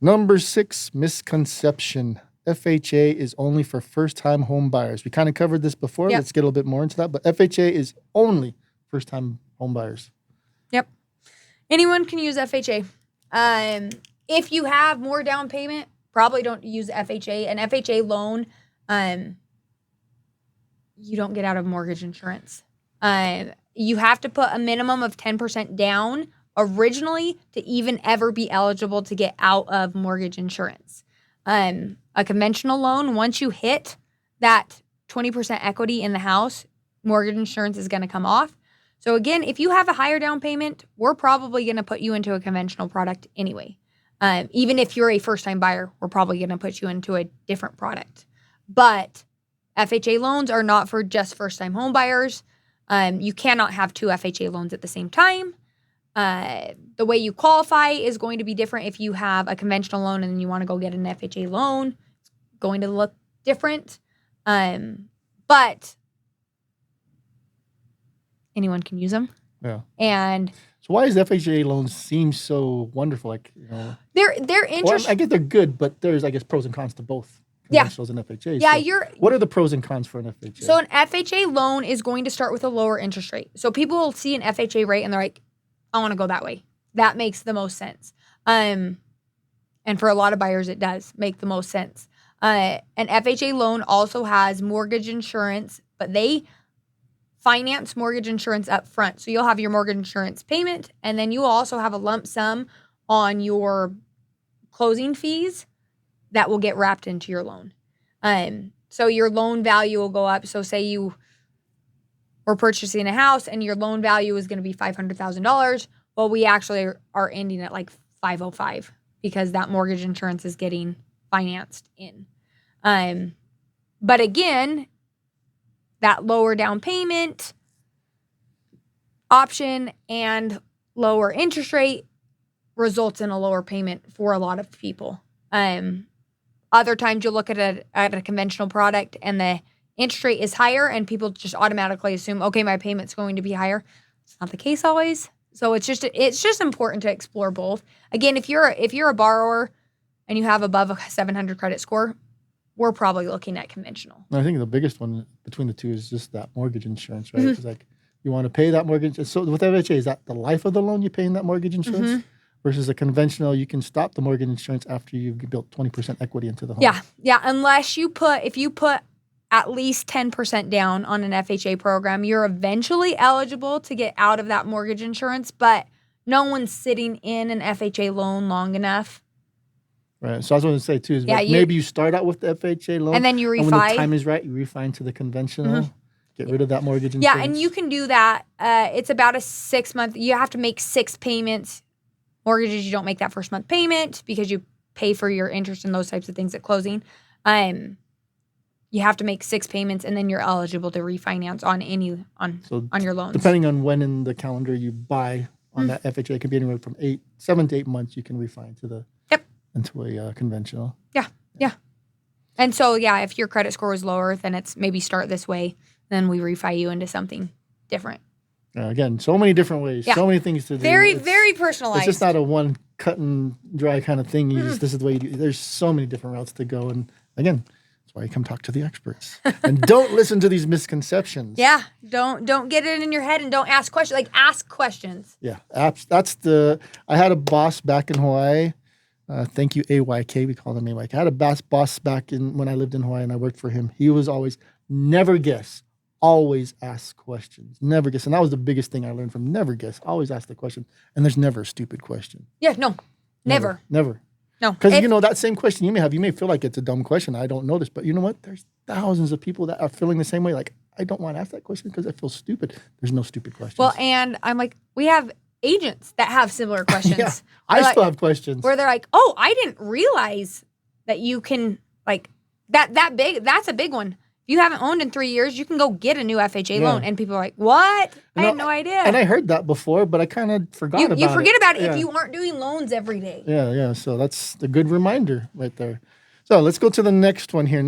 Number 6, misconception. FHA is only for first-time home buyers. We kind of covered this before. Yep. Let's get a little bit more into that. But FHA is only first-time home buyers. Yep. Anyone can use FHA. If you have more down payment, probably don't use FHA. An FHA loan, you don't get out of mortgage insurance. You have to put a minimum of 10% down originally to even ever be eligible to get out of mortgage insurance. A conventional loan, once you hit that 20% equity in the house, mortgage insurance is going to come off. So again, if you have a higher down payment, we're probably going to put you into a conventional product anyway. Even if you're a first-time buyer, we're probably going to put you into a different product. But FHA loans are not for just first-time home buyers. You cannot have 2 FHA loans at the same time. The way you qualify is going to be different if you have a conventional loan and then you want to go get an FHA loan. It's going to look different. But anyone can use them. Yeah. And so why does FHA loans seem so wonderful? Like, you know, they're interesting. I get they're good, but there's, I guess, pros and cons to both. Yeah. Conventionals and FHA. Yeah, so what are the pros and cons for an FHA? So an FHA loan is going to start with a lower interest rate. So people will see an FHA rate and they're like, I want to go that way. That makes the most sense. And for a lot of buyers, it does make the most sense. An FHA loan also has mortgage insurance, but they finance mortgage insurance up front. So you'll have your mortgage insurance payment, and then you will also have a lump sum on your closing fees that will get wrapped into your loan. So your loan value will go up. So say you were purchasing a house and your loan value is going to be $500,000. Well, we actually are ending at like $505,000 because that mortgage insurance is getting financed in. But again, that lower down payment option and lower interest rate results in a lower payment for a lot of people. Other times you'll look at a conventional product and the interest rate is higher and people just automatically assume, okay, my payment's going to be higher. It's not the case always. So it's just important to explore both. Again, if you're a borrower and you have above a 700 credit score, we're probably looking at conventional. I think the biggest one between the two is just that mortgage insurance, right? It's like you want to pay that mortgage. So with FHA, is that the life of the loan you're paying that mortgage insurance? Versus a conventional, you can stop the mortgage insurance after you've built 20% equity into the home. Yeah. Unless if you put at least 10% down on an FHA program, you're eventually eligible to get out of that mortgage insurance, but no one's sitting in an FHA loan long enough. Right. So I was going to say too, is maybe you start out with the FHA loan. And then you refi. And when the time is right, you refi into the conventional. Get rid of that mortgage insurance. Yeah, and you can do that. It's about a 6-month. You have to make 6 payments. Mortgages, you don't make that first month payment because you pay for your interest and those types of things at closing. You have to make 6 payments, and then you're eligible to refinance on your loans. Depending on when in the calendar you buy on that FHA, it could be anywhere from 7 to 8 months. You can refi into a conventional. Yeah. And so if your credit score is lower, then it's maybe start this way, then we refi you into something different. Again, so many different ways, so many things to do. Very personalized. It's just not a one cut and dry kind of thing. This is the way you do it. There's so many different routes to go. And again, that's why you come talk to the experts. And don't listen to these misconceptions. Yeah. Don't get it in your head and don't ask questions. Like, ask questions. Yeah. I had a boss back in Hawaii. Thank you, AYK. We call him AYK. I had a boss back when I lived in Hawaii and I worked for him. He was always, never guess. Always ask questions. Never guess. And that was the biggest thing I learned from never guess. Always ask the question. And there's never a stupid question. Yeah, no. Never. No. Because, that same question you may feel like it's a dumb question. I don't know this. But you know what? There's thousands of people that are feeling the same way. Like, I don't want to ask that question because I feel stupid. There's no stupid questions. Well, and I'm like, we have agents that have similar questions. Yeah, I still have questions. Where they're like, oh, I didn't realize that you can, like, that big. That's a big one. If you haven't owned in 3 years, you can go get a new FHA loan. And people are like, what? I had no idea. And I heard that before, but I kind of forgot about it. You forget about it if you aren't doing loans every day. Yeah. So that's a good reminder right there. So let's go to the next one here.